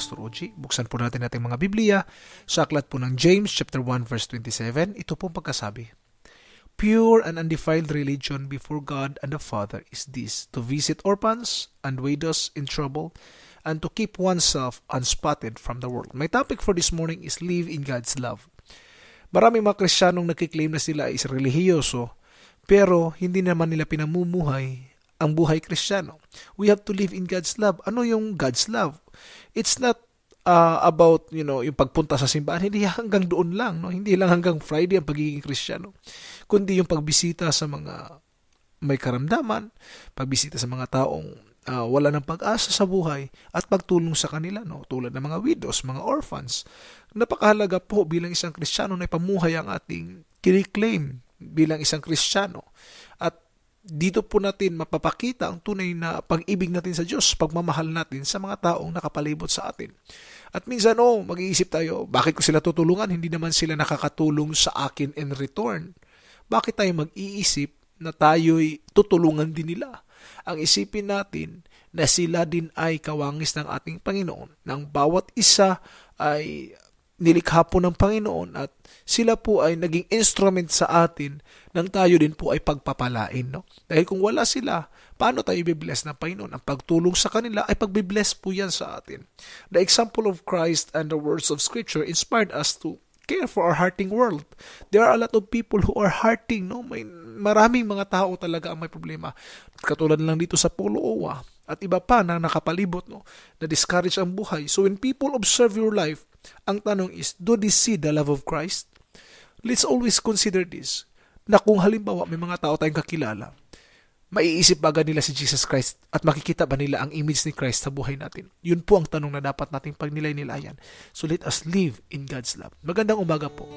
Pastor Oji. Buksan po natin ating mga Biblia sa aklat po ng James chapter 1 verse 27. Ito po pagkasabi. Pure and undefiled religion before God and the Father is this, to visit orphans and widows in trouble, and to keep oneself unspotted from the world. My topic for this morning is live in God's love. Maraming mga Kristiyanong nagkiklaim na sila is relihiyoso, pero hindi naman nila pinamumuhay ang buhay Kristiyano. We have to live in God's love. Ano yung God's love? It's not about, yung pagpunta sa simbahan. Hindi hanggang doon lang. No? Hindi lang hanggang Friday ang pagiging Kristiyano. Kundi yung pagbisita sa mga may karamdaman, pagbisita sa mga taong wala ng pag-asa sa buhay, at pagtulong sa kanila, no? Tulad ng mga widows, mga orphans. Napakahalaga po bilang isang Kristiyano na ipamuhay ang ating kiniklaim bilang isang Kristiyano. At dito po natin mapapakita ang tunay na pag-ibig natin sa Diyos, pagmamahal natin sa mga taong nakapalibot sa atin. At minsan, mag-iisip tayo, bakit ko sila tutulungan? Hindi naman sila nakakatulong sa akin in return. Bakit tayo mag-iisip na tayo'y tutulungan din nila? Ang isipin natin na sila din ay kawangis ng ating Panginoon, nang bawat isa ay nilikha po ng Panginoon at sila po ay naging instrument sa atin nang tayo din po ay pagpapalain. No? Dahil kung wala sila, paano tayo i-bless ng Panginoon? Ang pagtulong sa kanila ay pagbibless po yan sa atin. The example of Christ and the words of Scripture inspired us to care for our hurting world. There are a lot of people who are hurting. No? Maraming mga tao talaga ang may problema. Katulad lang dito sa Polo Owa at iba pa na nakapalibot, no? Na discourage ang buhay. So when people observe your life, ang tanong is, do they see the love of Christ? Let's always consider this, na kung halimbawa may mga tao tayong kakilala, maiisip ba nila si Jesus Christ at makikita ba nila ang image ni Christ sa buhay natin? Yun po ang tanong na dapat nating pagnilay-nilayan. So let us live in God's love. Magandang umaga po.